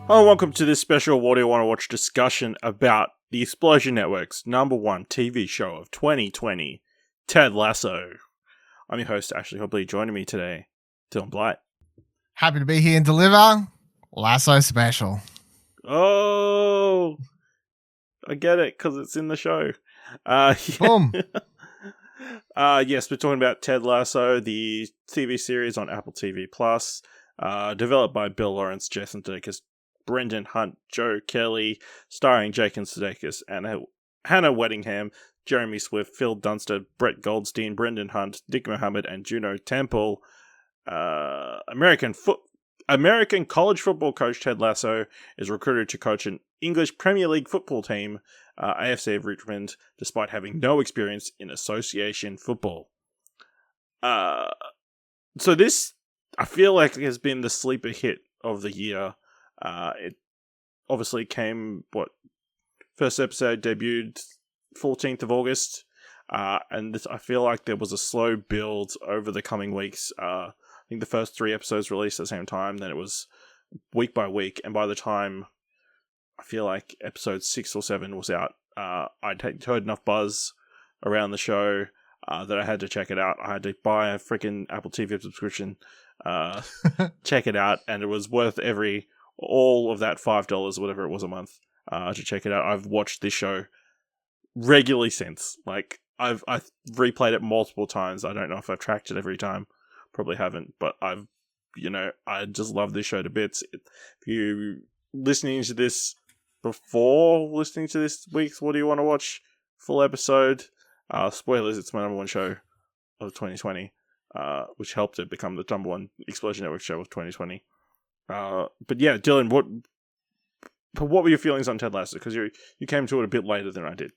Hello, welcome to this special What Do You Want to Watch discussion about the Explosion Network's #1 TV show of 2020, Ted Lasso. I'm your host, Ashley Hobley. Joining me today, Dylan Blight. Happy to be here and deliver Lasso special. Oh, I get it, because it's in the show. Boom. Yes, we're talking about Ted Lasso, the TV series on Apple TV+, developed by Bill Lawrence, Jason Sudeikis, Brendan Hunt, Joe Kelly, starring Jake and Sudeikis, Hannah Waddingham, Jeremy Swift, Phil Dunster, Brett Goldstein, Brendan Hunt, Dick Mohammed, and Juno Temple. American college football coach Ted Lasso is recruited to coach an English Premier League football team, AFC of Richmond, despite having no experience in association football. So this, I feel like, has been the sleeper hit of the year. It obviously came, first episode debuted 14th of August, and I feel like there was a slow build over the coming weeks. I think the first 3 episodes released at the same time, then it was week by week, and by the time I feel like episode 6 or 7 was out, I'd heard enough buzz around the show that I had to check it out. I had to buy a freaking Apple TV subscription, check it out, and it was worth all of that $5, whatever it was a month, to check it out. I've watched this show regularly since. Like, I've replayed it multiple times. I don't know if I've tracked it every time. Probably haven't, but I just love this show to bits. If you listening to this before listening to this week's What Do You Want to Watch full episode, spoilers, it's my #1 show of 2020, which helped it become the #1 Explosion Network show of 2020. But yeah, Dylan, what were your feelings on Ted Lasso? Because you came to it a bit later than I did.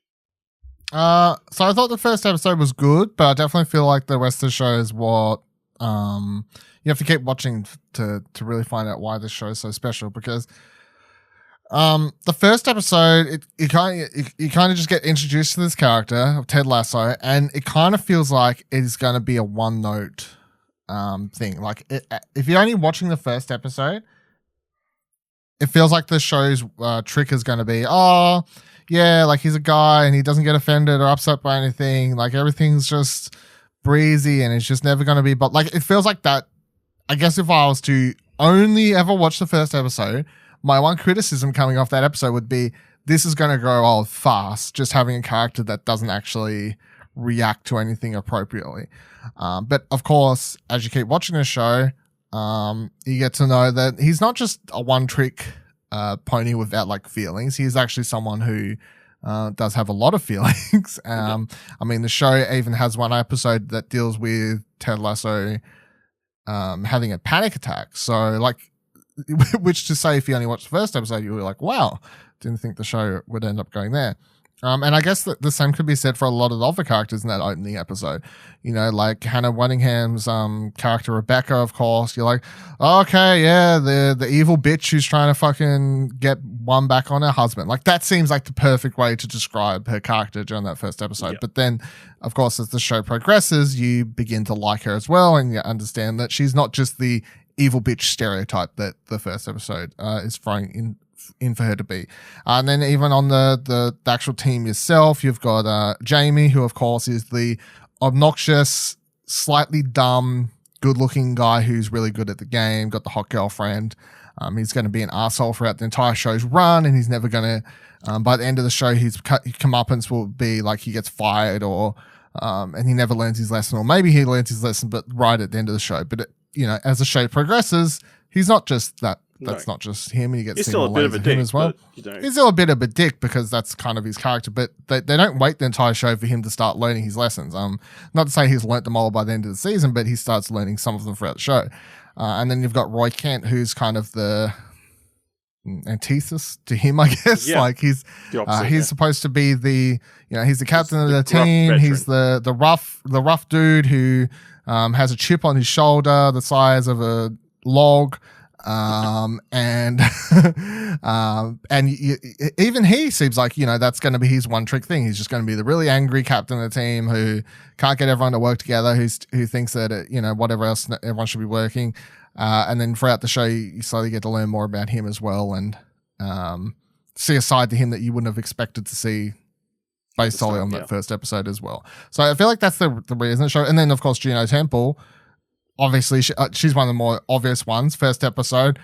So I thought the first episode was good, but I definitely feel like the rest of the show is what you have to keep watching to really find out why this show is so special. Because the first episode, you kind of just get introduced to this character of Ted Lasso, and it kind of feels like it is going to be a one note thing. Like, if you're only watching the first episode, it feels like the show's trick is going to be, oh yeah, like he's a guy and he doesn't get offended or upset by anything. Like, everything's just breezy and it's just never going to be. But like, it feels like that. I guess if I was to only ever watch the first episode, my one criticism coming off that episode would be, this is going to grow old fast, just having a character that doesn't actually react to anything appropriately. But of course, as you keep watching the show, you get to know that he's not just a one-trick pony without like feelings. He's actually someone who does have a lot of feelings. I mean, the show even has one episode that deals with Ted Lasso having a panic attack. So, like, which to say, if you only watched the first episode, you were like, wow, didn't think the show would end up going there. And I guess that the same could be said for a lot of the other characters in that opening episode. You know, like Hannah Waddingham's character, Becker, of course. You're like, okay, yeah, the evil bitch who's trying to fucking get one back on her husband. Like, that seems like the perfect way to describe her character during that first episode. Yeah. But then, of course, as the show progresses, you begin to like her as well, and you understand that she's not just the evil bitch stereotype that the first episode is throwing in for her to be. And then even on the actual team yourself, you've got Jamie, who of course is the obnoxious, slightly dumb, good-looking guy who's really good at the game, got the hot girlfriend. He's going to be an arsehole throughout the entire show's run, and he's never going to, by the end of the show, his comeuppance will be like he gets fired, or and he never learns his lesson, or maybe he learns his lesson, but right at the end of the show. But as the show progresses, he's not just that. That's not just him. He gets still a bit of a dick as well. He's still a bit of a dick because that's kind of his character. But they don't wait the entire show for him to start learning his lessons. Not to say he's learnt them all by the end of the season, but he starts learning some of them throughout the show. And then you've got Roy Kent, who's kind of the antithesis to him, I guess. Yeah. Like he's supposed to be he's the captain of the team. He's the rough dude who has a chip on his shoulder the size of a log. And even he seems like, that's going to be his one trick thing. He's just going to be the really angry captain of the team who can't get everyone to work together, who thinks that, whatever else everyone should be working. And then throughout the show, you slowly get to learn more about him as well, and see a side to him that you wouldn't have expected to see based solely on that first episode as well. So I feel like that's the reason the show. And then, of course, Juno Temple, obviously, she's one of the more obvious ones. First episode,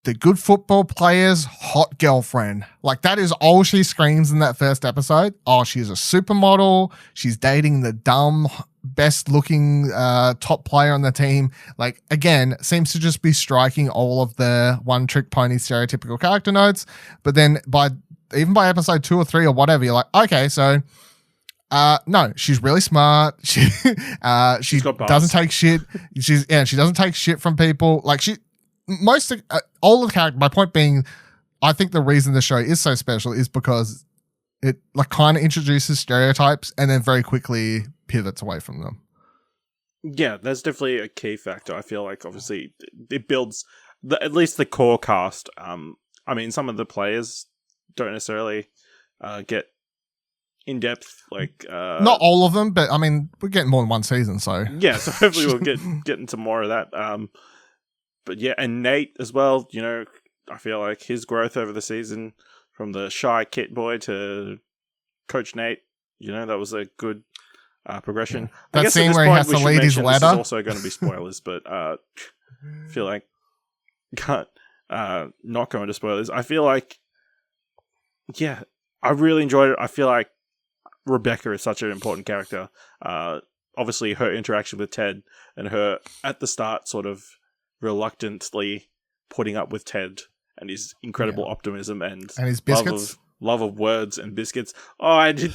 the good football player's hot girlfriend. Like, that is all she screams in that first episode. Oh, she's a supermodel. She's dating the dumb, best-looking top player on the team. Like, again, seems to just be striking all of the one-trick pony stereotypical character notes. But then even by episode 2 or 3 or whatever, you're like, okay, so no, she's really smart. She doesn't take shit. She doesn't take shit from people. Like, all of the character. My point being, I think the reason the show is so special is because it like kind of introduces stereotypes and then very quickly pivots away from them. Yeah, that's definitely a key factor. I feel like obviously it builds at least the core cast. I mean, some of the players don't necessarily get in depth, like not all of them, but I mean, we're getting more than one season, so yeah. So hopefully we'll get into more of that. But yeah, and Nate as well. I feel like his growth over the season, from the shy kit boy to Coach Nate, that was a good progression. Yeah. That I guess scene where he has to lead his ladder. This is also going to be spoilers, but I feel like not going to spoilers. I feel like, yeah, I really enjoyed it. I feel like Rebecca is such an important character. Obviously, her interaction with Ted and her at the start sort of reluctantly putting up with Ted and his incredible optimism and his biscuits, love of words and biscuits. Oh, it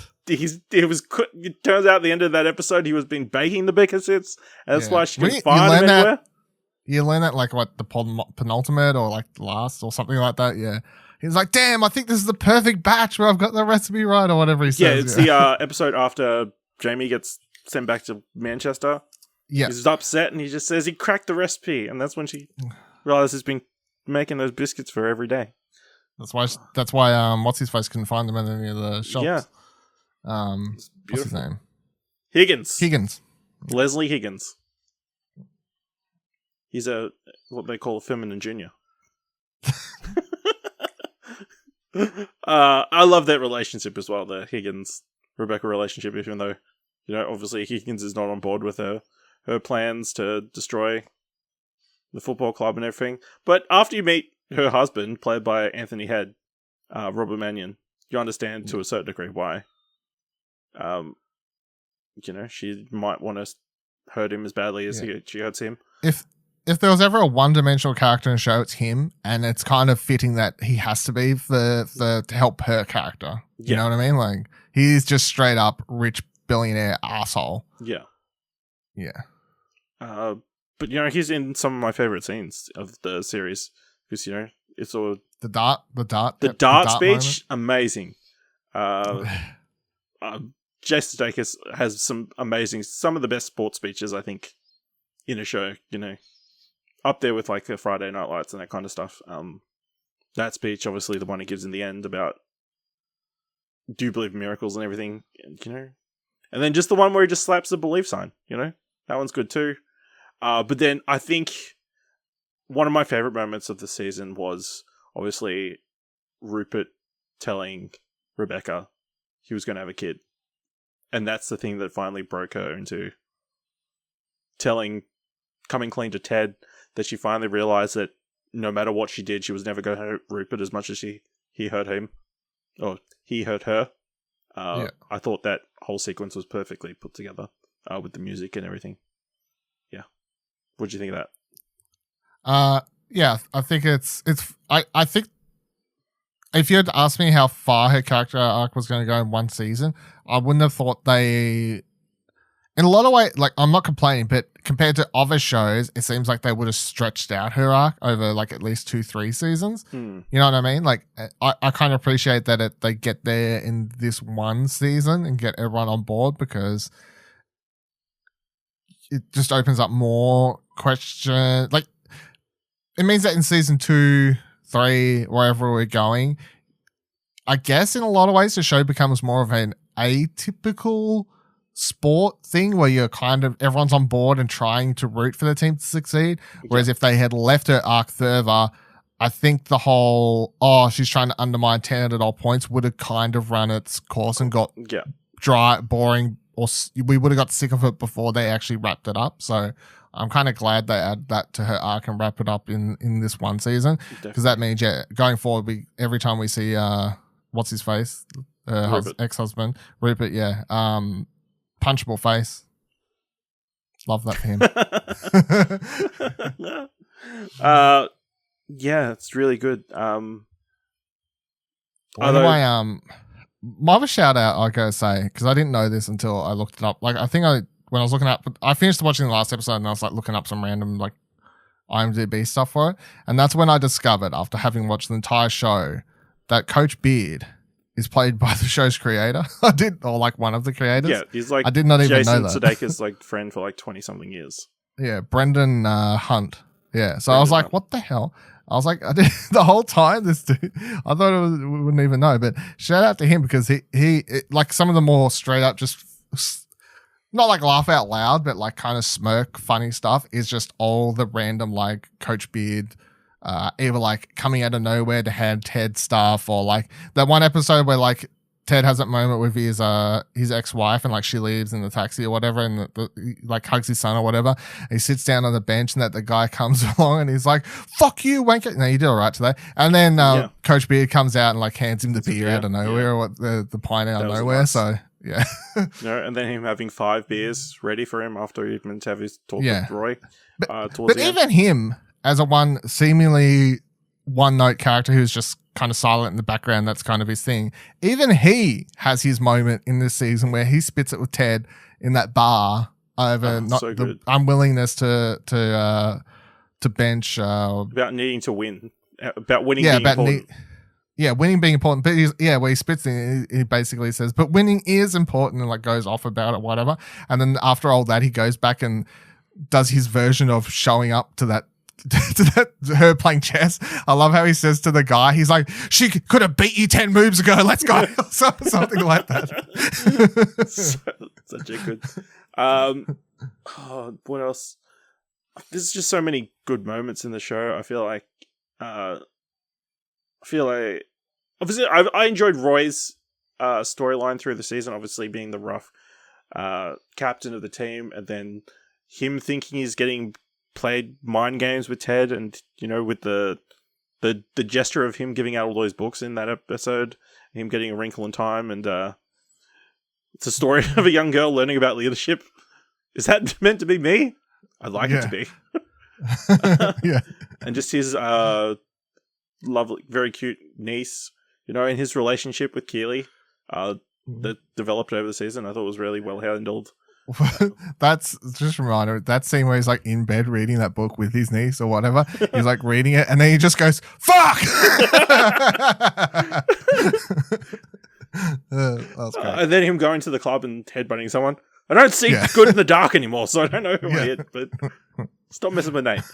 turns out at the end of that episode he was been baking the biscuits. That's why she could find them anywhere. You learn that like what, the penultimate or like last or something like that. Yeah. He's like, damn, I think this is the perfect batch where I've got the recipe right or whatever he says. Yeah, it's the episode after Jamie gets sent back to Manchester. Yeah. He's upset and he just says he cracked the recipe. And that's when she realizes he's been making those biscuits for every day. That's why what's his face couldn't find them in any of the shops. Yeah. What's his name? Higgins. Leslie Higgins. He's what they call a feminine junior. I love that relationship as well, the Higgins-Rebecca relationship, even though, obviously Higgins is not on board with her plans to destroy the football club and everything. But after you meet her husband, played by Anthony Head, Robert Mannion, you understand to a certain degree why. She might want to hurt him as badly as she hurts him. If there was ever a one-dimensional character in a show, it's him, and it's kind of fitting that he has to be to help her character. You know what I mean? Like, he's just straight up rich billionaire asshole. Yeah. Yeah. But he's in some of my favorite scenes of the series because it's all the dart speech, moment. Amazing. Jason Sudeikis has some of the best sports speeches I think in a show. Up there with like the Friday Night Lights and that kind of stuff. That speech, obviously, the one he gives in the end about do you believe in miracles and everything, and then just the one where he just slaps the belief sign. That one's good too. But then I think one of my favorite moments of the season was obviously Rupert telling Rebecca he was going to have a kid, and that's the thing that finally broke her into coming clean to Ted. That she finally realized that no matter what she did, she was never going to hurt Rupert as much as he hurt him, or he hurt her. I thought that whole sequence was perfectly put together with the music and everything. Yeah, what do you think of that? Yeah, I think I think if you had asked me how far her character arc was going to go in one season, I wouldn't have thought they. In a lot of ways, like, I'm not complaining, but compared to other shows, it seems like they would have stretched out her arc over like at least 2-3 seasons. You know what I mean? Like, I kind of appreciate that they get there in this one season and get everyone on board because it just opens up more questions. Like, it means that in season 2, 3, wherever we're going, I guess in a lot of ways the show becomes more of an atypical sport thing where you're kind of everyone's on board and trying to root for the team to succeed. Whereas if they had left her arc further, I think the whole she's trying to undermine Tenet at all points would have kind of run its course and got dry, boring, or we would have got sick of it before they actually wrapped it up. So I'm kind of glad they add that to her arc and wrap it up in this one season, because that means going forward every time we see what's his face, ex-husband Rupert, punchable face. Love that for him. Yeah, it's really good. My other shout out I gotta say, because I didn't know this until I looked it up. Like when I was looking up, I finished watching the last episode and I was like looking up some random like IMDb stuff for it, and that's when I discovered, after having watched the entire show, that Coach Beard is played by the show's creator. Or like one of the creators. Yeah, he's like I did not even know that. Sudeikis' like friend for like 20 something years. Yeah, Brendan Hunt. Yeah, so Brendan I was like, what the hell? I was like, the whole time, this dude, I thought we wouldn't even know. But shout out to him, because he like some of the more straight up, just not like laugh out loud, but like kind of smirk funny stuff is just all the random like Coach Beard, either like coming out of nowhere to hand Ted stuff, or like that one episode where like Ted has that moment with his ex-wife and like she leaves in the taxi or whatever, and he like hugs his son or whatever. He sits down on the bench and that the guy comes along and he's like, "Fuck you, wanker!" No, you did all right today. And then Coach Beard comes out and like hands him the beer out of nowhere, or what the pint out of nowhere. Nice. So yeah, and then him having 5 beers ready for him after he meant to have his talk with Roy. But even him as a seemingly one-note character who's just kind of silent in the background, that's kind of his thing. Even he has his moment in this season where he spits it with Ted in that bar over the unwillingness to bench. About needing to win. About winning being important. Winning being important. But where he spits it, he basically says, but winning is important, and like goes off about it, whatever. And then after all that, he goes back and does his version of showing up to that her playing chess. I love how he says to the guy, he's like, "She could have beat you 10 moves ago. Let's go." Something like that. Such a good. What else? There's just so many good moments in the show. I feel like obviously I enjoyed Roy's storyline through the season. Obviously being the rough captain of the team, and then him thinking he's getting played mind games with Ted, and with the gesture of him giving out all those books in that episode, him getting A Wrinkle in Time, and it's a story of a young girl learning about leadership. Is that meant to be me? I'd like it to be. Yeah. And just his lovely, very cute niece, and his relationship with Keely that developed over the season, I thought was really well handled. That's just a reminder, that scene where he's like in bed reading that book with his niece or whatever, he's like reading it and then he just goes, "Fuck!" That's great. And then him going to the club and headbutting someone. I don't see good in the dark anymore, so I don't know who I hit, but stop messing with Nate.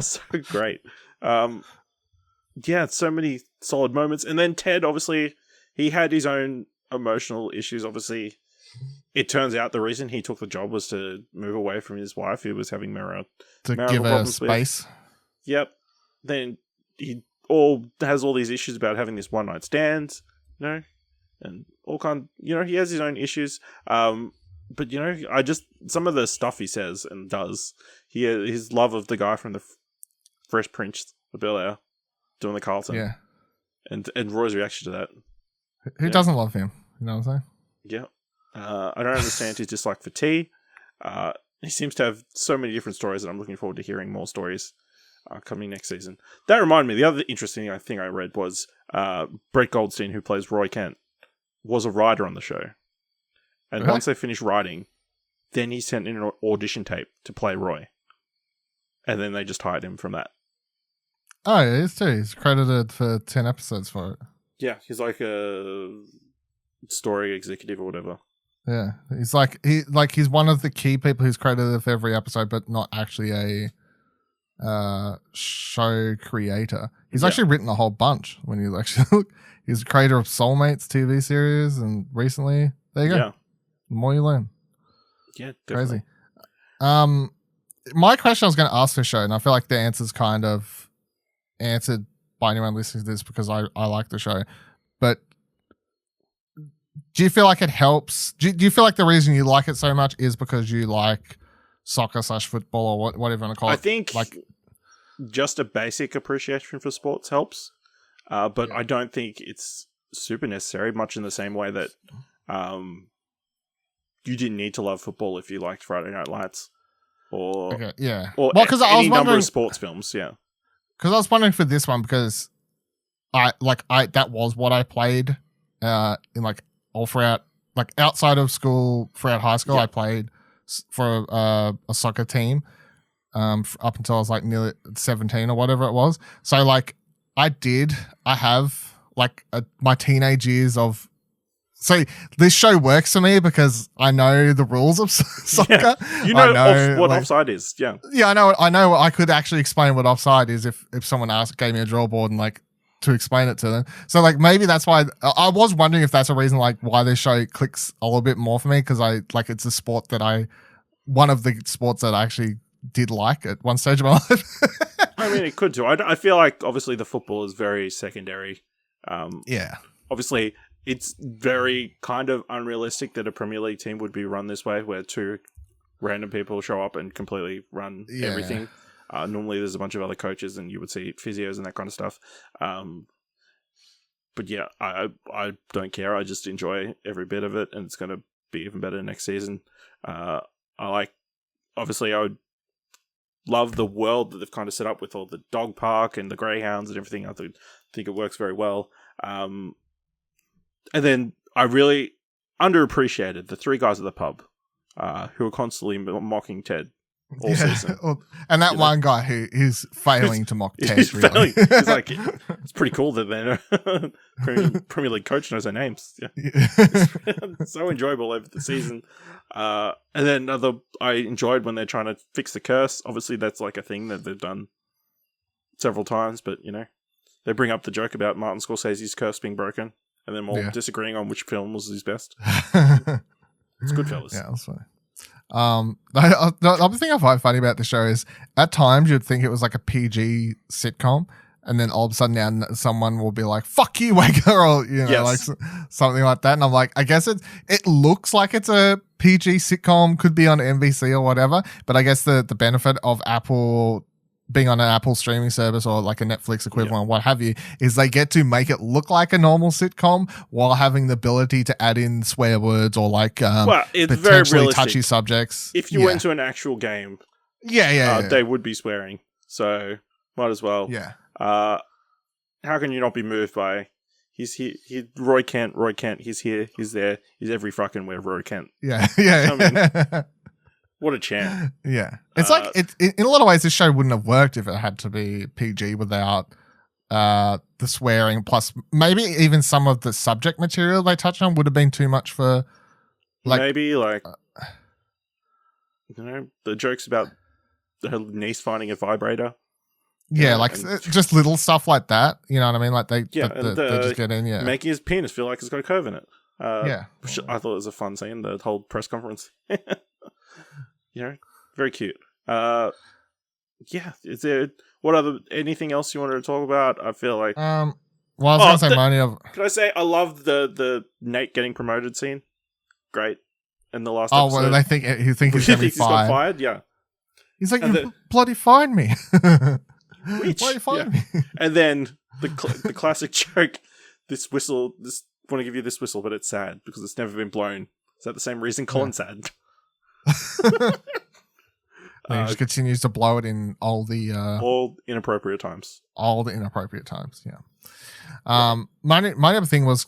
So great. So many solid moments. And then Ted, obviously, he had his own emotional issues, obviously. It turns out the reason he took the job was to move away from his wife, who was having marital give her space. With. Yep. Then he has all these issues about having this one night stand, and all kind. He has his own issues. But some of the stuff he says and does, his love of the guy from the Fresh Prince of Bel-Air doing the Carlton, and Roy's reaction to that. Who doesn't love him? You know what I'm saying? Yeah. I don't understand his dislike for tea. He seems to have so many different stories that I'm looking forward to hearing more stories coming next season. That reminded me, the other interesting thing I read was Brett Goldstein, who plays Roy Kent, was a writer on the show. And once they finished writing, then he sent in an audition tape to play Roy. And then they just hired him from that. Oh, yeah, he is too. He's credited for 10 episodes for it. Yeah, he's like a story executive or whatever. Yeah, he's one of the key people who's credited for every episode, but not actually a show creator. He's Yeah. actually written a whole bunch when you actually look. He's the creator of Soulmates TV series, and recently, there you go. Yeah. The more you learn. Yeah, definitely. Crazy. My question I was going to ask for the show, and I feel like the answer's kind of answered by anyone listening to this because I like the show. But do you feel like it helps? Do you feel like the reason you like it so much is because you like soccer/football or whatever you want to call it? I think like just a basic appreciation for sports helps. But I don't think it's super necessary, much in the same way that you didn't need to love football if you liked Friday Night Lights or or because I was any number wondering of sports films. Yeah, because I was wondering for this one because I that was what I played in like all throughout, like outside of school, throughout high school. I played for a soccer team up until I was like nearly 17 or whatever it was. So like I have like my teenage years of. So this show works for me because I know the rules of soccer. Yeah. You know what offside is. Yeah. Yeah, I know. I could actually explain what offside is if someone gave me a draw board and like to explain it to them. So like maybe that's why I was wondering if that's a reason like why this show clicks a little bit more for me because I like it's a sport that one of the sports that I actually did like at one stage of my life. I mean, it could too. I feel like obviously the football is very secondary. Obviously. It's very kind of unrealistic that a Premier League team would be run this way, where two random people show up and completely run everything. Normally, there's a bunch of other coaches, and you would see physios and that kind of stuff. But yeah, I don't care. I just enjoy every bit of it, and it's going to be even better next season. I would love the world that they've kind of set up with all the dog park and the greyhounds and everything. I think it works very well. And then I really underappreciated the three guys at the pub who are constantly mocking Ted all season. And that one guy who is failing to mock Ted. He's like, it's pretty cool that their Premier League coach knows their names. Yeah. It's so enjoyable over the season. And then I enjoyed when they're trying to fix the curse. Obviously, that's like a thing that they've done several times, but you know, they bring up the joke about Martin Scorsese's curse being broken. And then we're disagreeing on which film was his best. It's Goodfellas. Yeah, that's funny. The other thing I find funny about the show is at times you'd think it was like a PG sitcom, and then all of a sudden now someone will be like, "Fuck you, Waker," or like something like that. And I'm like, I guess it looks like it's a PG sitcom, could be on NBC or whatever. But I guess the benefit of Apple being on an Apple streaming service or like a Netflix equivalent, what have you, is they get to make it look like a normal sitcom while having the ability to add in swear words or like it's potentially touchy subjects. If you went to an actual game, they would be swearing. So might as well. Yeah. How can you not be moved by he's here? Roy Kent. He's here. He's there. He's every fucking where Roy Kent. Yeah. I mean, what a champ. Yeah. It's like, in a lot of ways, this show wouldn't have worked if it had to be PG without the swearing. Plus, maybe even some of the subject material they touched on would have been too much for, like... Maybe, like, the jokes about her niece finding a vibrator. Yeah, like, just little stuff like that. You know what I mean? Like, they just get in, making his penis feel like it's got a curve in it. Which I thought was a fun scene, the whole press conference. Very cute. Is there anything else you wanted to talk about? I feel like I was gonna say money of. Can I say I love the Nate getting promoted scene? Great. In the last episode. Well, they think he's gonna be fired. Got fired. Yeah. He's like, you bloody fired me. Which? Bloody fired me. And then the classic joke. This whistle. Want to give you this whistle, but it's sad because it's never been blown. Is that the same reason Colin's sad? He just continues to blow it in all inappropriate times. All the inappropriate times, yeah. My other thing was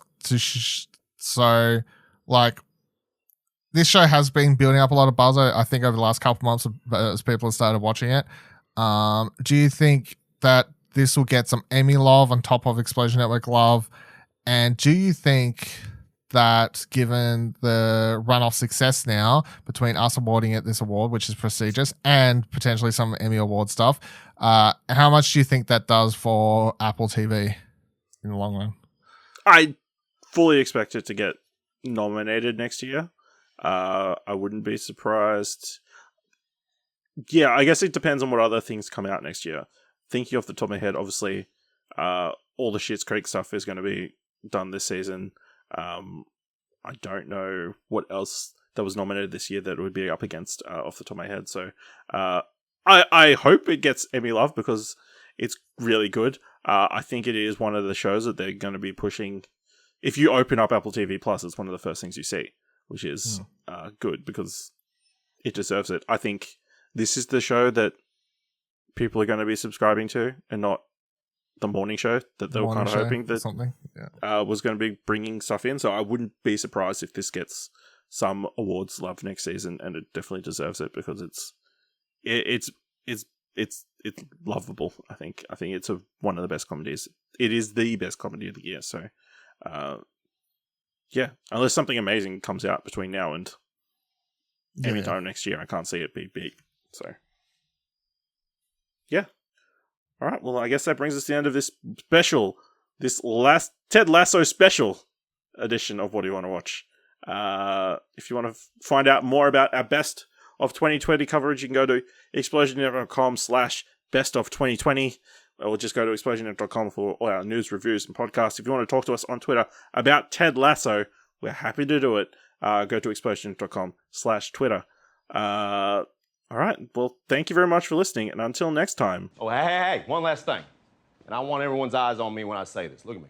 so like this show has been building up a lot of buzz. I think over the last couple months as people have started watching it. Do you think that this will get some Emmy love on top of Explosion Network love? And do you think that given the runoff success now between us awarding it this award, which is prestigious, and potentially some Emmy Award stuff, how much do you think that does for Apple TV in the long run? I fully expect it to get nominated next year. I wouldn't be surprised. Yeah, I guess it depends on what other things come out next year. Thinking off the top of my head, obviously, all the Schitt's Creek stuff is going to be done this season. I don't know what else that was nominated this year that would be up against off the top of my head. So I hope it gets Emmy love because it's really good. I think it is one of the shows that they're going to be pushing. If you open up Apple TV Plus, it's one of the first things you see, which is good because it deserves it. I think this is the show that people are going to be subscribing to and not the morning show that they were kind of hoping that was going to be bringing stuff in. So I wouldn't be surprised if this gets some awards love next season, and it definitely deserves it because it's lovable. I think it's one of the best comedies. It is the best comedy of the year. So yeah, unless something amazing comes out between now and any time next year, I can't see it be big. So yeah. All right, well, I guess that brings us to the end of this last Ted Lasso special edition of What Do You Want to Watch? If you want to find out more about our best of 2020 coverage, you can go to explosionet.com/best of 2020, or just go to explosionet.com for all our news, reviews, and podcasts. If you want to talk to us on Twitter about Ted Lasso, we're happy to do it. Go to explosionet.com/Twitter. All right. Well, thank you very much for listening, and until next time. Oh, hey, one last thing. And I want everyone's eyes on me when I say this. Look at me.